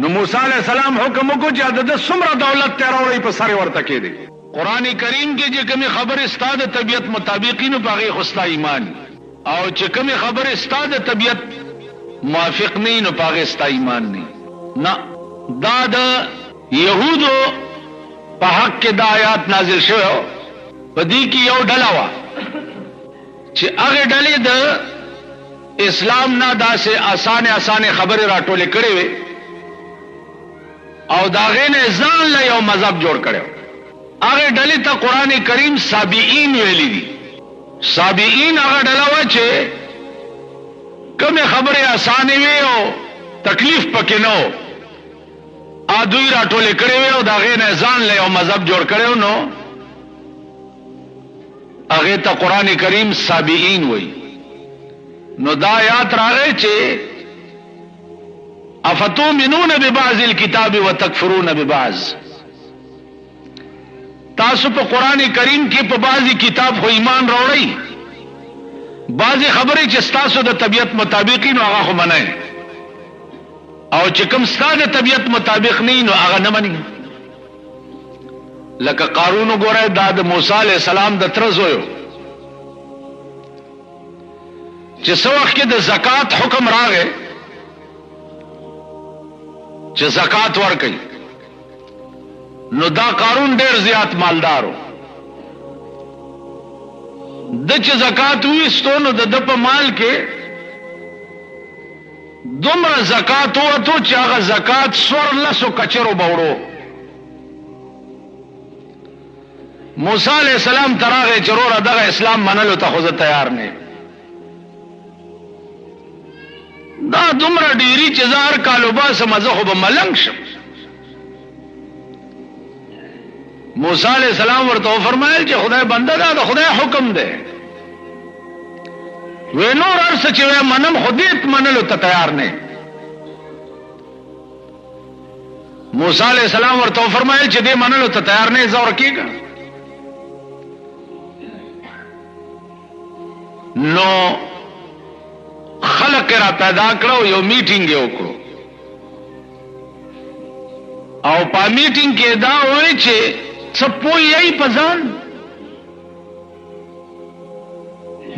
نو موسی علیہ السلام حکم وکړو چې د څومره دولت تیروي په سر ورته کې دي. قران کریم کې چې کومه خبر استاد طبيعت مطابقینو باغې خصلا ایمان او چې کومه خبر استاد طبيعت موافق نه نو باغې استا ایمان نه دا د يهودو په حق کې د آیات نازل شوه. په دې کې یو ډله وا چې هغه ډلې د اسلام نه داسې اسانه خبره راټولې کړې وي او داغه نه ځان له یو مذهب جوړ کړو. هغه ډلې ته قران کریم سابئین ویلي دي. سابئین هغه ډله وا چې کومه خبره اسانه وي او تکلیف پکې نه و ا دوی راټولې کړې وي او داغه نه ځان له یو مذهب جوړ کړو. نو هغه ته قران کریم سابئین وایي. نو دا آیات راغی چې افتؤمنون ببعض الكتاب وتکفرون ببعض. تاسو په قران کریم کې په بعضی کتاب خو ایمان راوړی بعضی خبرې چې تاسو د طبيعت مطابق نو هغه خو منئ او چې کوم ستاسو د طبيعت مطابق نه نو هغه نه منئ. لکه قارون وګوره دا د موسی علی السلام د تر زوی چې څو وخت کې د زکات حکم راغی چې زکات ورکړي نو دا قارون ډیر زیات مالدارو د چې زکات وېستو نو د په مال کې دومره زکات وته چې هغه زکات 1400 کچرو بوړو. موسی علیہ السلام تراغه چرور دغه اسلام منلو ته خو تیار نه. دا دومره ډیری چې زار کالو با سمزه خو به ملنګ شم. موسی علیہ السلام ورته فرمایل چې خدای بنده دا د خدای حکم دی و نور ارس چې منم خودیت منلو ته تیار نه. موسی علیہ السلام ورته فرمایل چې دې منلو ته تیار نه زور کیږي. نو خلق را پیدا کړو یو میټینګ یو کړو او په میټینګ کې دا وایي چې سپوی یې پزان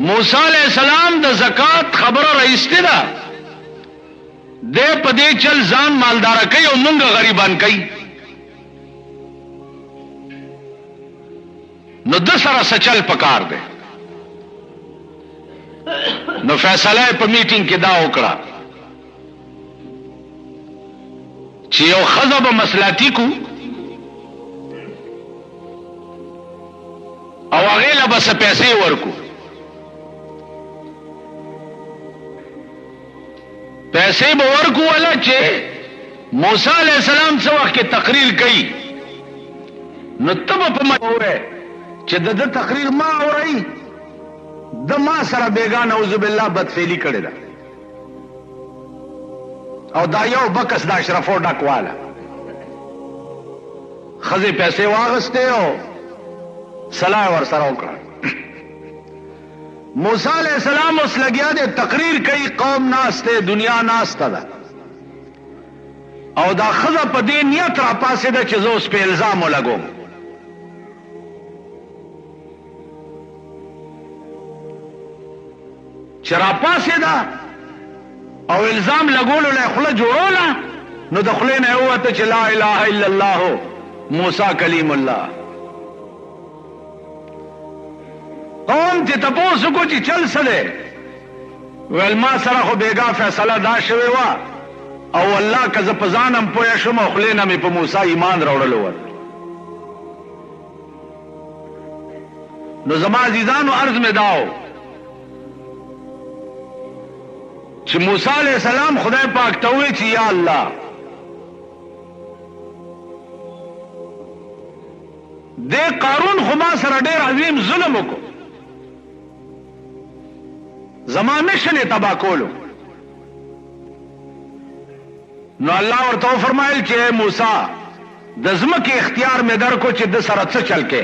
موسی علیہ السلام د زکات خبره راځته ده د پدې چل ځان مالدار کوي او مونږ غریبان کوي. نو د سره سچل پکار دی. نو فیصله په میټینګ کې دا وکړه چې یو خزب مسلاتی کو او هغه لا بس پیسې ورکو. پیسې به ورکو ولا چې موسی علیہ السلام څو وخت کې تقریر کړي نو تب په موره چې د تقریر ما اوري د ما سره بیگا نعوذ بالله بدفعلی کړی دا او دا یو بکس د اشرفو ډکواله خزه پیسې واغسته او صلاح ور سره وکړه. موسی علیہ السلام اوس لګیا دی تقریر کوي قوم ناسته دنیا ناسته ده او دا خزه په دې نیت را پاسه ده چې زه اوس په الزام ولګوم. چرا پاسه ده او الزام لګولو له خله جوړوله نو د خله نه وته چې لا اله الا الله موسی کلیم الله. قوم چې تاسو کو چې چل سره ول ما سره خو بیگا فیصله دا شوی وا او الله کزه پزانم پوه شم خله نه مې په موسی ایمان راوړل و. نو زما عزیزانو عرض می داو چې موسی علیہ السلام خدای پاک ته وی چې یا الله دې قارون خو ما سره ډېر عظیم ظلم وکړ زما مشن تبا کولو. نو الله ورته فرمایل چې موسی د ځمکې اختیار مې درکو چې د سره څه چل کې.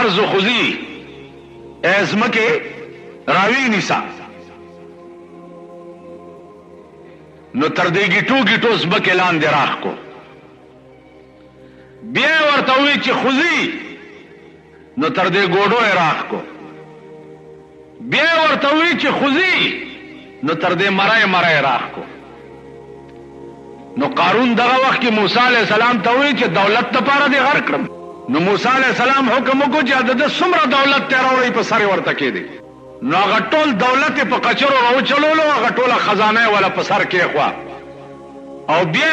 ارض خذی ازمکه راوی نسا نو تر دې ګټو ګټو زمکه لاندې راخ کو. بیا ورته وی چې خوځي نو تر دې ګوډو راخ کو. بیا ورته وی چې خوځي نو تر دې مرای راخ کو. نو قارون دغه وخت کې موسی علیہ السلام ته وی چې دولت لپاره دې غر کړم. نو موسی علیہ السلام حکم وکړ چې د څومره دولت ته راوړي په سر ورته کې دي. نو هغه ټول دولت په قچرو راوچلولو، هغه ټوله خزانه ولا په سر کې خوا او بیا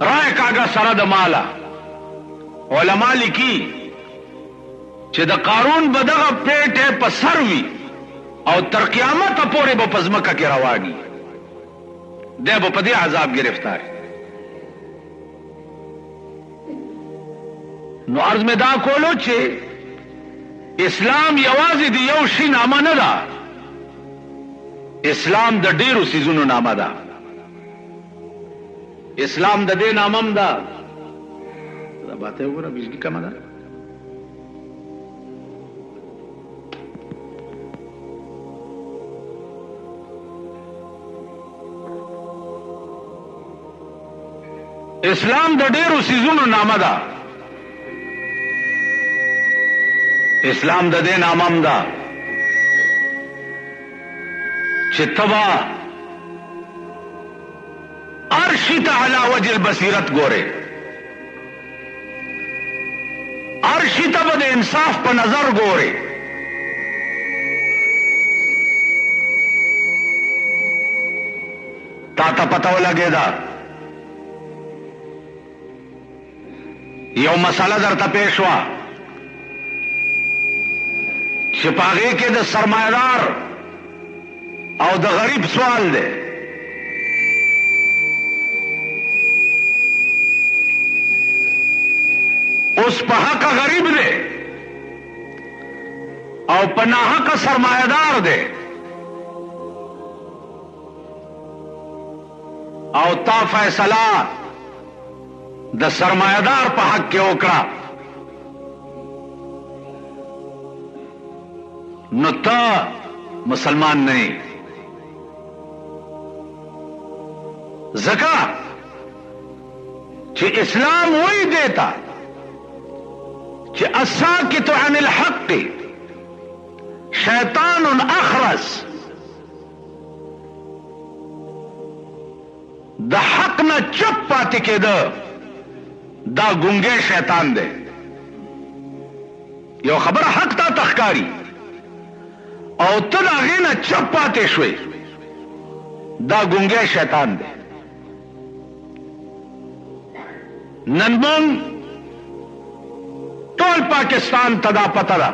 رای کاغه سره د مالا. علما لیکي چې د قارون بدغه پیټه په سر وی او تر قیامت پورې به پزمکه کې رواني دی، به په دې عذاب گرفتار. نو عرض می دا کولو چې اسلام یوازې د یو شي نامه نه ده، اسلام د ډیرو سيزونو نامه ده. اسلام د دې نامم ده. دا باته وګوره بجلی کمه ده. اسلام د ډیرو سيزونو نامه ده. اسلام د دې نامم ده چې تبا ارشی ته علی وجه البصیرت ګوره، ارشی ته به د انصاف په نظر ګوره. تا ته پته ولګې ده یو مسله درته پیښ وه چې په هغې کې د سرمایدار او د غریب سوال دی. اوس په حق غریب دی او په ناحق سرمایدار دی او تا فیصله د سرمایدار په حق کې وکړه، نو ته مسلمان نه یې. ځکه چې اسلام وی دیتا چې الساکت عن الحق شیطان اخرس، د حق نه چپ پاتې کېده دا ګونګی شیطان دی. یو خبره حق تا تخکاری او ته د هغې نه چپ پاتې شوې دا ګونګی شیطان دی. نن مونږ ټول پاکستان ته دا پته ده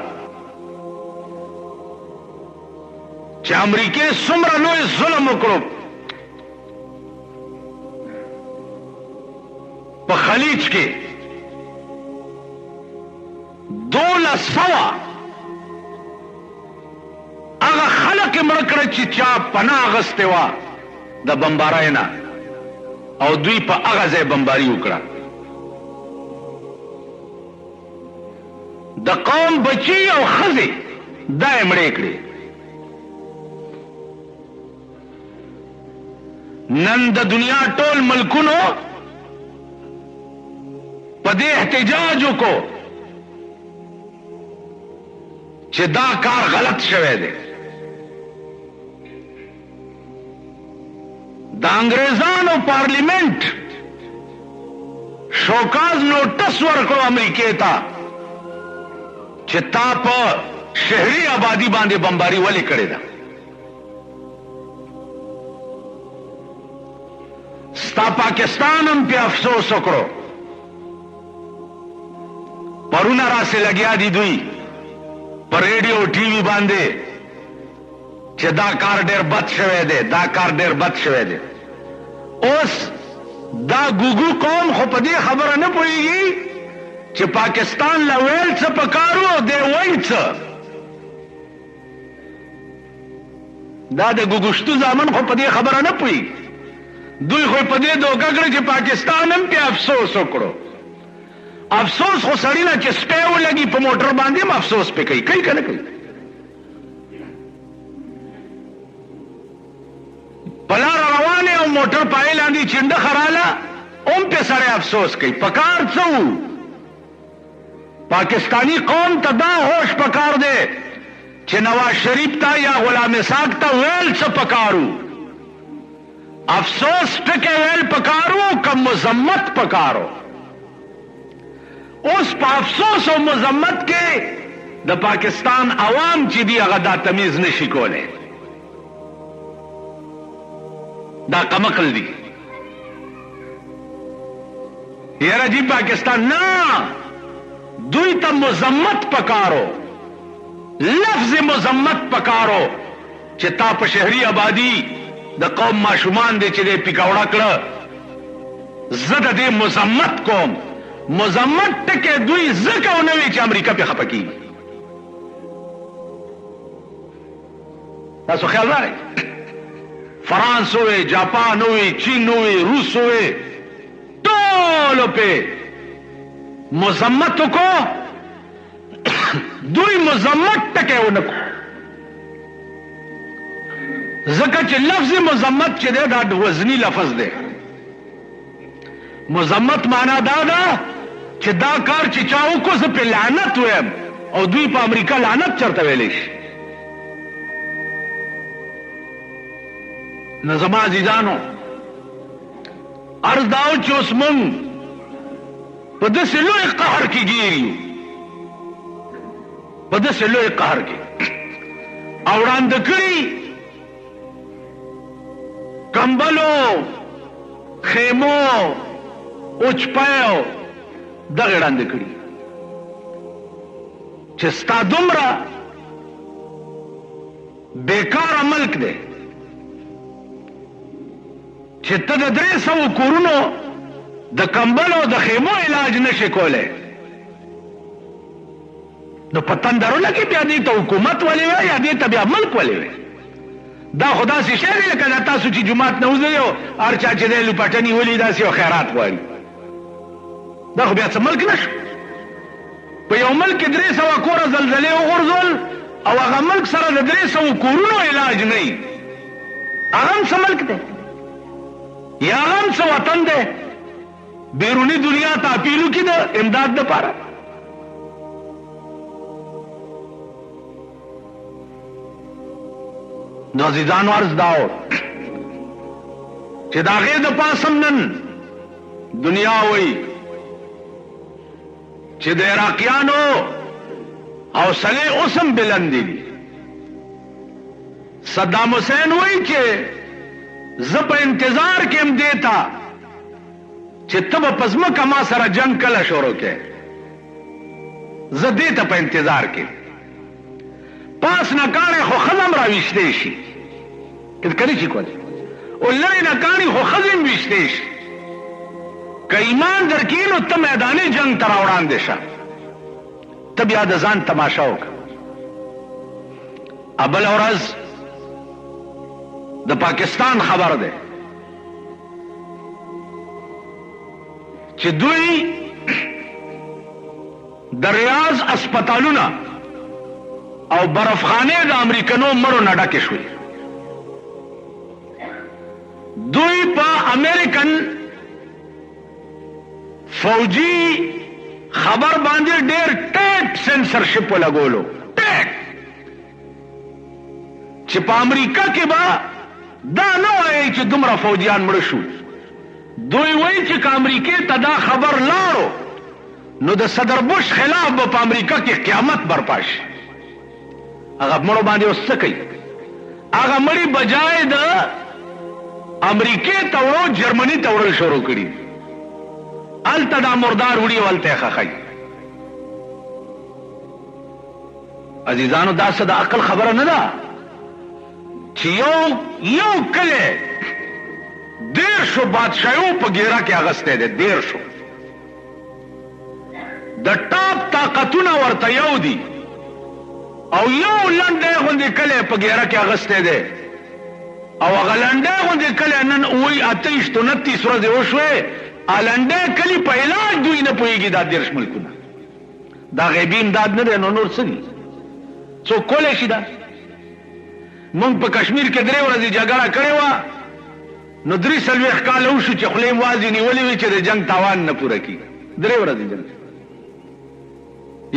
چې امریکې څومره لوی ظلم وکړو په خلیج کې. 1200 هغه خلک یې مړه کړه چې چا پناه اخیستې وه د بمبارۍ نه او دوی په هغه ځای بمباري وکړه. د قوم بچي او ښځې دا یې مړې کړې. نن د دنیا ټول ملکونو په دې احتجاج وکړو چې دا کار غلط شوی دی. د انګریزانو پارلیمنت شوکاز نوټس ورکړو امریکې ته چې تا په شهري آبادی باندې بمباري ولې کړې ده. ستا پاکستان هم پې افسوس وکړو. پرونه راسې لګیا دي دوی په ریډیو ټي وي باندې چې دا کار ډېر بد شوی دی، دا کار ډېر بد شوی دی. اوس دا ګوګو قوم خو په دې خبره نه پوهېږي چې پاکستان له ویل څه پکارو او دی وایي څه. دا د ګوګوشتو زامن خو په دې خبره نه پوهېږي. دوی خو په دې دوکه کړه چې پاکستان هم پې افسوس وکړو. افسوس خو سړی نه چې سپی ولګي په موټر باندې هم افسوس پې کوي که نه کوي. موټر پای لاندې چنده خراله اوم په سره افسوس کوي. پکار څو پاکستانی قوم ته دا هوش پکار دی چې نواز شریف ته یا غلام اسحاق ته ویل څه پکارو. افسوس ټکه ویل پکارو کم مذمت پکارو. اوس په افسوس او مذمت کې د پاکستان عوام چې دی هغه دا تمیز نشي کولی. دا کمقل دی یاره جی پاکستان نه دوی ته مذمت پکارو، لفظ مذمت پکارو چې تا په شهري آبادی د قوم ماشومان دی چې دی پیکاوړه کړه. زه د دې مذمت کوم. مذمت ټکه دوی ځکه ونه وی چې امریکا په خپه کیږي. تاسو خیال لرئ فرانس ہوئے، جاپان ہوئے، چین ہوئے، روس ہوئے، ټولو په مذمت کو دوی مذمت ټکه ونه کو. ځکه چې لفظ مذمت چې دی دا وزنی لفظ دی. مذمت معنا دا ده چې دا کار چې چا وکړو زه په لعنت ویم، او دوی په امریکا لعنت چرته ویلی شي. نو زما عزیزانو عرض داو چې اوس مونږ په داسې لوی قهر کې ګیر یو، په داسې لوی قهر کې او وړاندې کړي کمبلو، خیمو، اوچپیو دغه وړاندې کړي چې ستا دومره بیکاره ملک دی چې ته د 300 کورونو د کمبلو د خیمو علاج نشي کولی. نو په تندرونه کې بیا دې ته حکومت ولې وی یا دې ته بیا ملک ولې وی؟ دا خدا سي شی دی لکه تاسو چې جمعات نه وځئ او هر چا چې دی لوپټنې ولي داسې او خیرات غواړي. دا خو بیا څه ملک نشو. په یو ملک کې 300 کوره زلزلې وغورځول او هغه ملک سره د 300 کورونو علاج نه وي، هغه هم څه ملک دی یا هغه هم څه وطن دی؟ بیرونی دنیا ته اپیلو کې د امداد دپاره. نو عزیزانو عرض داو چې د هغې د پاسم نن دنیا وایي چې د عراقیانو حوصلې اوس هم بلندې دي. صدام حسین وایي چې زه په انتظار کې هم دیتا چې ته به په ځمکه ما سره جنگ کله شروع کې. زه دیتا په انتظار کې پاس نه کاڼې خو ښځه هم راویشتی شي کنی شي کولی او لرې نه کاڼي خو ښځې هم ویشتی شي. که ایمان درکړي نو ته میداني جنگ ته راوړاندې شه، ته بیا د ځان تماشه وکړه. بله ورځ د پاکستان خبر دی چې دوی د ریاض اسپتالونه او برفخانه د امریکنو مړو نه ډکې شوې. دوی په امریکن فوجي خبر باندې ډېر ټیټ سنسرشپ ولګولو، ټیټ، چې په امریکا کې به دا نه وایي چې دومره فوجیان مړه شو. دوی وایي چې که امریکې ته دا خبر لاړو نو د صدر بوش خلاف به په امریکا کې قیامت برپا شي. هغه مړو باندې اوس څه کوي؟ هغه مړي بجای د امریکې ته وړو جرمني ته وړل شروع کړي. هلته دا مردار وړي او هلته یې ښخوي. عزیزانو دا څه د عقل خبره نه ده چې یو کلی 150 بادشاهیو په ګیره کې اغستی دی. 150 د ټاپ طاقتونه ورته یو دي او یو لنډی غوندې کلی په ګیره کې اغستی دی او هغه لنډی غوندې کلی نن 28 29 ورځې وشوې. لنډی کلي په علاج دوی نه پوهېږي. دا 30 ملکونه دا غیبي امداد نه دی. نو نور څه دي؟ څوک کولی شي دا؟ مونږ په کشمیر کې 3 ورځې جګړه کړې وه نو 43 کال وشو چې خولې موازي نیولې وي چې د جنگ تاوان نه پوره کیږي. 3 ورځې جنگ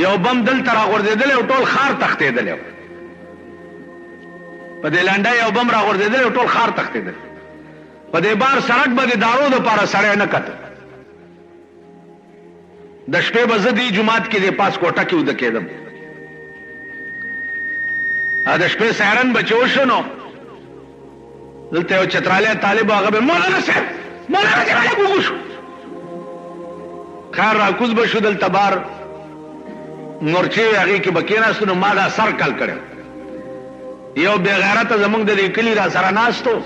یو بم دلته راغورځېدلی او ټول ښار تښتېدلی و. په دې لنډه یو بم راغورځېدلی او ټول ښار تښتېدلی. په دې بار سړک به د دارو دپاره سړی نه کته. د شپې به زه دې جومات کې د پاس کوټه کې وده کېدم. د شپې سیرن به چې وشو نو دلته یو چترالی طالب هغه به مولانا صاحب مولانا صاحب هلک وګوشو. خیر راکوز به شو دلته بار مورچې وې هغې کې به کېناستو نو ما دا سر کل کړی. یو بې غیرته زمونږ د دې کلي را سره ناست و.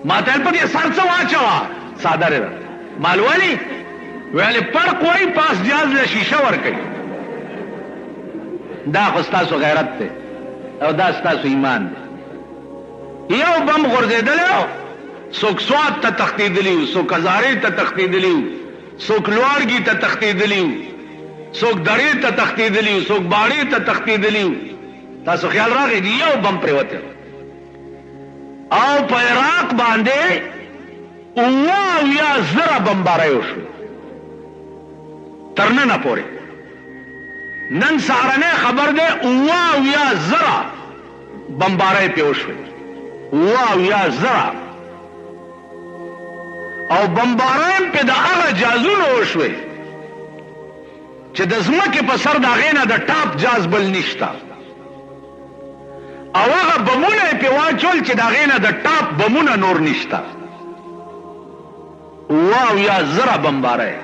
ما ته ویل په دې سر څه واچوه څادر یې مال ولې ویلې فرق وایي پاس جاز له شیشه ورکوي. دا خو ستاسو غیرت دی او دا ستاسو ایمان دی. یو بم غورځېدلی و څوک سوات ته تښتېدلي وو څوک هزارې ته تښتېدلي وو څوک لوړګي ته تښتېدلي وو څوک درې ته تښتېدلي وو څوک باړې ته تښتېدلي وو. تاسو خیال راغی یو بم پرېوتی او په عراق باندې 78,000 بمبارۍ وشوې تر ننه پورې. نن سهارنی خبر دی 78,000 بمبارۍ پې وشوې. 78,000 او بمبارۍ پې د هغه جازونو وشوې چې د ځمکې په سر د هغې نه د ټاپ جاز بل نشته. او هغه بمونه یې پې واچول چې د هغې نه د ټاپ بمونه نور نشته. 78,000 بمبارۍ.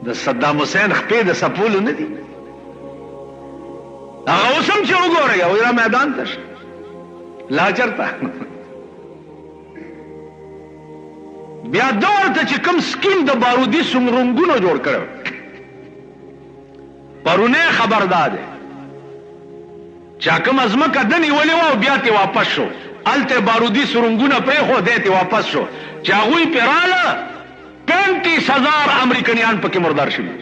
د صدام حسین خپې د سپولو نه دي. هغه اوس هم چې وګورئ او را میدان ته شه لا چرته بیا ده ورته چې کوم سکیم د بارودي سمرنګونو جوړ کړی پرونی خبر دا دی چې کومه ځمکه ده نیولې وه او بیا ترې واپس شو هلته بارودي سرنګونه پرېښو دی ترې واپس شو چې هغوی پرې راله 35,000 امریکنیان پکې مردار شوي.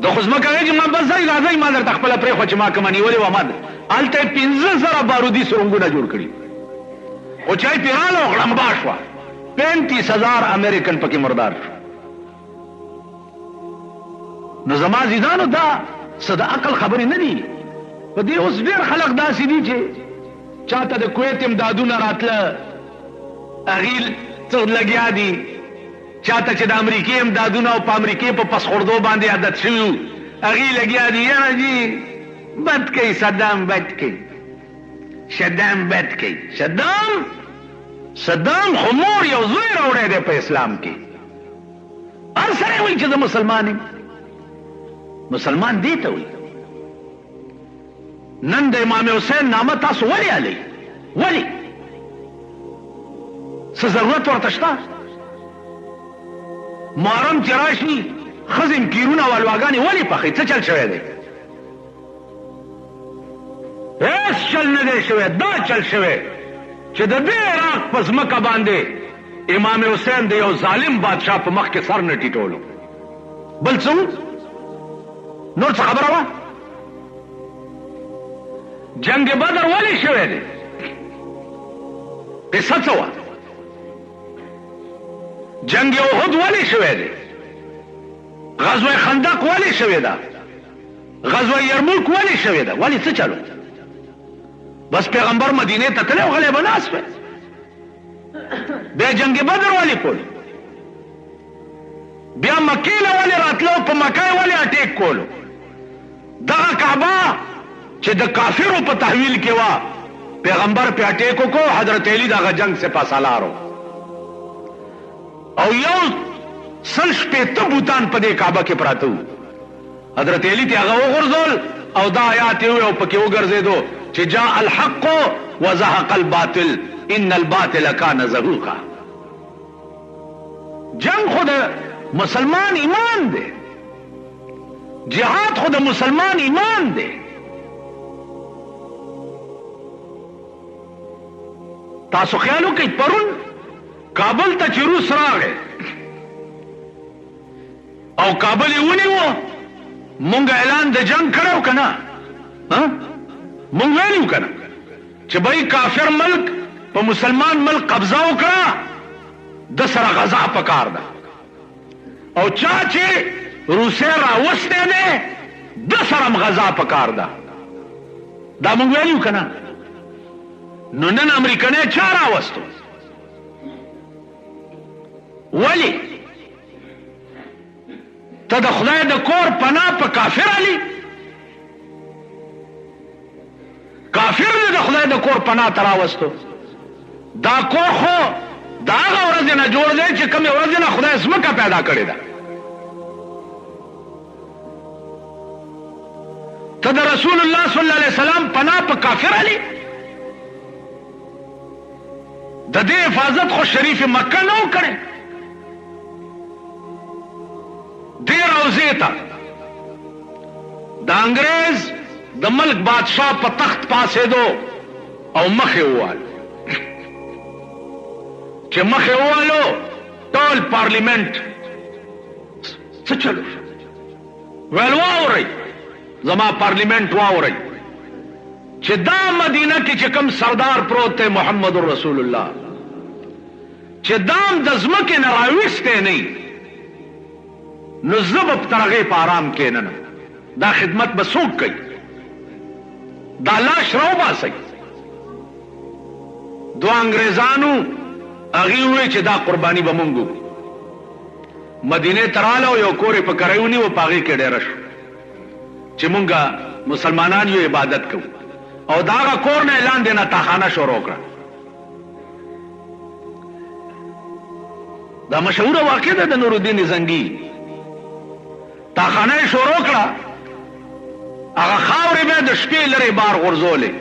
د خو ځمکه وایي چې ما بس ځئ راځئ ما درته خپله پرېښوه چې ما کومه نیولې وه ما هلته یې 15,000 بارودي سرنګونه جوړ کړي خو چې یې پرې راله او غړمبا شوه 35,000 امریکن پکې مردار شو. نو زما عزیزانو دا څه د عقل خبرې نه دي. په دې اوس ډېر خلک داسې دي چې چاته د کویت امدادونه راتله هغې څه لګیا دي چاته چې د امریکې امدادونه او په امریکې په پسخوردو باندې عادت شوي وو هغې لګیا دي یاره جي بد کوي صدام بد کوي صدام بد کوي صدام خو مور یو زوی راوړی دی په اسلام کې. هر سړی وایي چې زه مسلمان یم. مسلمان دې ته وایي نن د امام حسین نامه تاسو ولې علئ ولې څه ضرورت ورته شته؟ محرم چې راشي ښځې پیرونه او الواګانې ولې پخوي څه چل شوی دی؟ هېڅ چل نه دی شوی. دا چل شوی چې د دې عراق په ځمکه باندې امام حسین د یو ظالم بادشاه په مخ کې سر نه ټیټولو. بل څه نور څه خبره وه؟ جنگ بدر ولې شوی دی؟ قصه څه وه؟ جنگ احد ولې شوی دی؟ غزوه خندق ولې شوی ده؟ غزوه یرموک ولې شوی ده؟ ولې څه چلو؟ بس پیغمبر مدینې ته تللی او غلی به ناست وی. بیا جنگ بدر ولې کول؟ بیا مکې له ولې راتلو په مکه یې ولې اټیک کولو؟ دغه کعبه چې د کافرو په تحویل کې وه پیغمبر پې اټیک وکړو حضرت علی د هغه جنگ سپه سالار او یو 100 بوتان په دې کعبه کې پراته وو. حضرت علی ته هغه وغورځول او دا آیات یې او پکې وګرځېدو چې جاء الحق وزهق الباطل ان الباطل کان زهوقا. جنگ خو د مسلمان ایمان دی. جهاد خو د مسلمان ایمان دی. تاسو خیال وکئ پرون کابل ته چې روس راغی او کابل یې ونیوه مونږ اعلان د جنگ کړو کنه مونږ ویلو کنه چې بای کافر ملک په مسلمان ملک قبضه وکړه د سره غزا پکار ده او چا چې روسیه راوسته نه د سره غزا پکار ده دا مونږ ویلو کنه نو نن امریکانه چا راوستو ولی ته د خدای د کور پناه په کافر علی کافر د خدای د کور پناه تراوستو دا کور خو دا هغه ورځ نه جوړ دی چې کومه ورځ نه خدای ځمکه پیدا کړې ده ته د رسول الله صلی الله علیه وسلم پناه په کافر علی د دې حفاظت خو شریف مکه نه وکړي دې روزه ته د انګريز د ملک بادشاہ په تخت پاسې دو او مخه ووال چې مخه ووالو ټول پارلیمنت څه چلو ویل واوري زما پارلیمنت واوري چې دا مدینه کې چې کوم سردار پروت دی محمد رسول الله چې دام د ځمکې نه راويسته نه نو زبب ترغه په آرام کې نه دا خدمت به څوک کوي دا لاش راو باسي دو انګريزانو هغه وی چې دا قرباني به مونږ مدینه تراله یو کورې په کرایونی و پاغي کې ډېر شو چې مونږه مسلمانان یو عبادت کوو او دا کور نه اعلان دینا تاخانه شروع کړه دا مشهور واقعه ده د نور الدین زنگی تاخانه شروع کړه هغه خاورې به د شپې لري بار غرزولې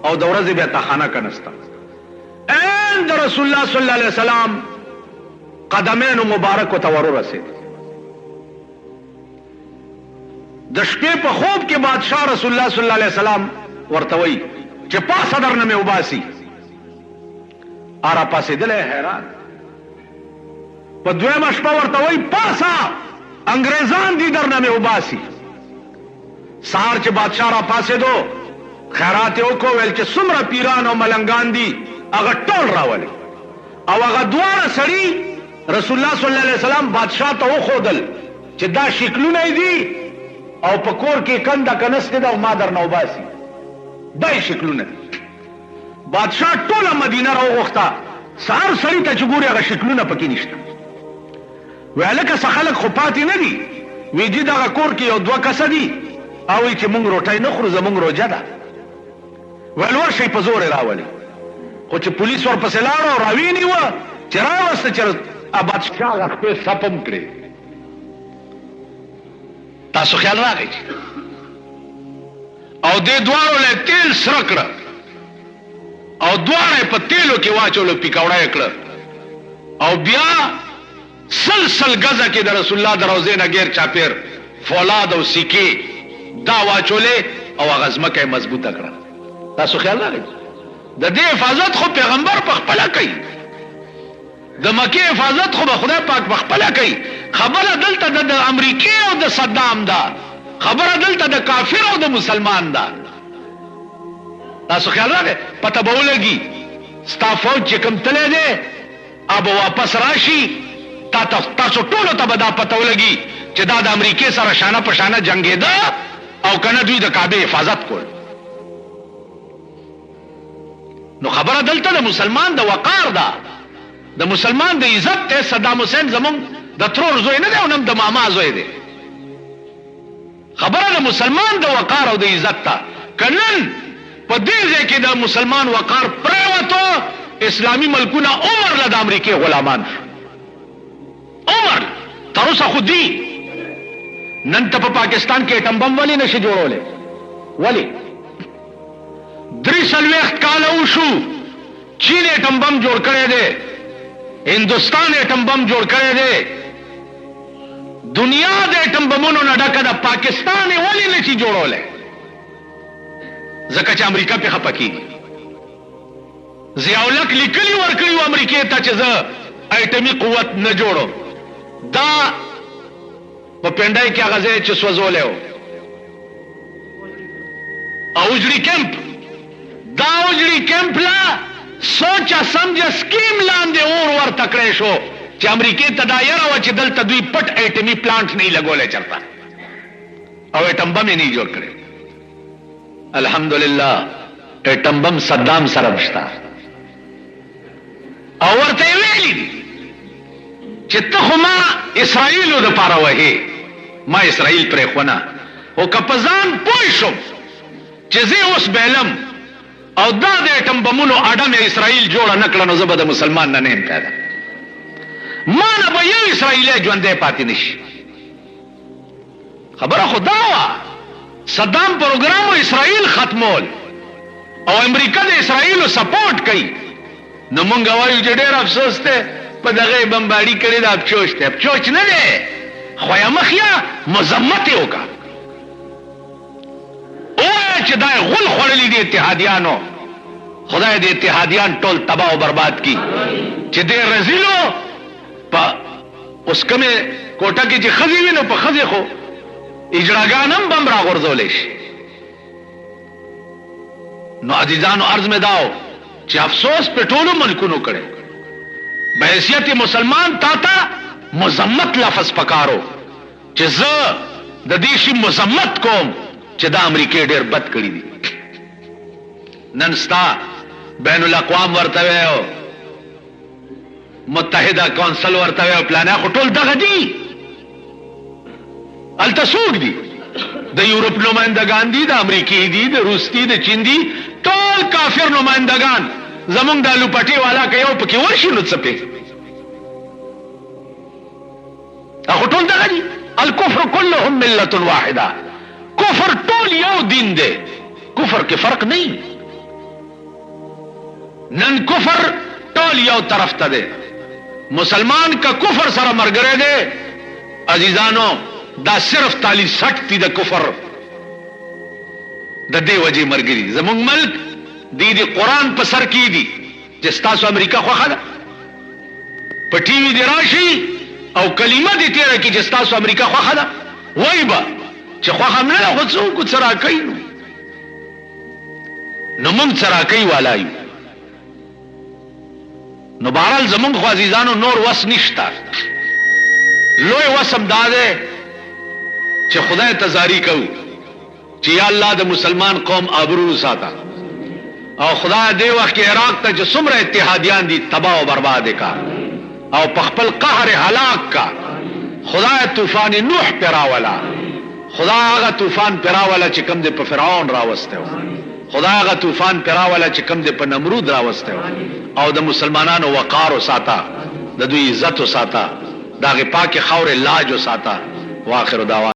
او د ورځې به تاخانه کنستا ان د رسول الله صلی الله علیه وسلم قدمین مبارک او تورو رسید د شپې په خوب کې بادشاہ رسول الله صلی الله علیه وسلم ورتوي چې پاسه درنه مې وباسي اره پاسې دلې حیران په دویمه شپه ورتوي پاسه انګريزان دي درنه مې وباسي سار چې بادشاہ را پاسې دو خیرات یو کو ویل چې څومره پیران او ملنګان دي هغه ټول راولي او هغه دواړه سړي رسول الله صلی الله علیه وسلم بادشاہ ته وخودل چې دا شکلونه دي او په کور کې کنده کنسته دا ما درنه وباسي دای شکلونه بادشاہ ټوله مدینه راوغخته سار سړي ته چې ګوري هغه شکلونه پکې نشته ویلکه څه خلک خو پاتې نه دي ویجی دغه کور کې یو دوه کسه دي او چې مونږ روټۍ نه خورو زمونږ روجه ده ویل ورشئ په زور راولي خو چې پولیس ورپسې لاړو راوینیوه چې راوسته چې بادشاہ هغه خپې سپم کړې تاسو خیال راغی او دې دواړو له تیل سره کړه او دواړه په تیلو کې واچولو پیکوړه یې کړه او بیا سلسل غزه کې د رسول الله د روزې نه غیر چاپیر فولاد او سکه دا واچولې او هغه ځمکه مضبوطه کړه تاسو خیال راغی د دې حفاظت خو پیغمبر په خپل کوي د مکه حفاظت خو خدای پاک په خپل کوي خبره دلته د امریکای او د صدام دا خبره دلته د کافر او د مسلمان دا تاسو خیال راغی پته به ولګي ستا فوج چې کوم تللی دی اب واپس راشي تاسو ټولو ته به دا پته ولګي چې دا د امریکای سره شانه په شانه جنگېده او کنه دوی د کعبه حفاظت کول نو خبره دلته د مسلمان د وقار ده د مسلمان د عزت ته صدام حسین زمون د ترور زوی نه دی او نم د ماما زوی دی خبره د مسلمان د وقار او د عزت ته کنن په دې ځای کې د مسلمان وقار پروتو اسلامی ملکونه عمر له د امریکای غلامان عمر تر اوسه خو دی نن ته په پاکستان کې اټم بم ولی نشي جوړولې ولی 3 کاله وشو چین اټم بم جوړ کړی دی هندوستان اټم بم جوړ کړی دی دنیا د اټم بمونو نه ډکه ده پاکستان ولی نشي جوړولې ځکه چې امریکا په خپه کیږي ضیاءالحق لیکلي ورکړي امریکا ته چې زه اټمي قوت نه جوړو دا په پندای کې هغه ځای چې سوځولې اوجړي کیمپ دا اوجړي کیمپ لا سوچا سمجھا سکیم لاندې اور ورته کړی شو چې امریکې ته دا یره وه چې دلته دوی پټ ایټمي پلانټ نه لګولی چرته او ایټم بم یې نه جوړ کړی الحمدلله ایټم بم صدام سره شته او ورته یې ویلي دي چې ته خو ما اسرائیلو دپاره وهې ما اسرائیل پرېښونه خو که په ځان پوه شم چې زه اوس بیلم او دا د ایټم بمونو اډم اسرائیل جوړه نه کړه نو زه به د مسلمان نه یم پیدا ما نه به یو اسرائیلی ژوندی پاتې نشي خبره خو دا وه صدام پروګرام اسرائیل ختمول او امریکا د اسرائیلو سپورټ کوي نو مونږ وایو چې ډېر افسوس دی په دغه یې بمباري کړې ده افچوچ دی افچوچ نه دی خو یې مخیا مذمت یې وکړه ووایه چې دا یې غول خوړلي دي اتحادیانو خدای د اتحادیان ټول تباه و برباد کی چې دې رزیلو په اوس کومې کوټه کې چې ښځې وي نو په ښځې خو اجراګان هم بم راغورځولی شي نو عزیزانو عرض مې داو چې افسوس په ټولو ملکونو کړی بحیثیت مسلمان تا ته مذمت لفظ پکارو چې زه د دې شي مذمت کوم چې دا امریکې ډېر بد کړي دي نن ستا بین الاقوام ورته ویو متحده کونسل ورته ویو پلانه خو ټول دغه دي هلته څوک دي د یورپ نمایندګان دي د امریکې دي د روس دي د چین دي ټول کافر نمایندګان زمونږ د لوپټې والا که یو پکې ورشي نو څه پې خو ټول دغه دي الکفر کلهم ملت واحده کفر ټول یو دین دی کفر کې فرق نه نن کفر ټول یو طرف ته دی مسلمان کا کفر سره مرګره دی عزیزانو دا صرف تالی سټ دی د کفر د دې وجې مرګري زمونږ ملک دی قرآن په سر کې دي چې ستاسو امریکا خوښه ده په ټي وي دې راشي او کلمه دې تېره کړي چې ستاسو امریکا خوښه ده وایي به چې خوښه هم نه ده خو څوک څه راکوي نو موږ څه راکوي والا یو نو بهرحال زمونږ خو عزیزانو نور وس نشته لوی وس هم دا دی چې خدای ته زاری کوو چې یا الله د مسلمان قوم آبرو ساته او خدای دې وخت کې عراق ته چې څومره اتحادیان دي تباه و برباد کا او په خپل قهر هلاک کا خدای طوفان نوح پیراولا خدای هغه طوفان پیراولا چې کوم دې په فرعون راوسته خدای هغه طوفان پیراولا چې کوم دې په نمرود راوسته او د مسلمانانو وقار وساته د دوی عزت وساته دغه پاکه خاور لاج وساته واخر دعوانا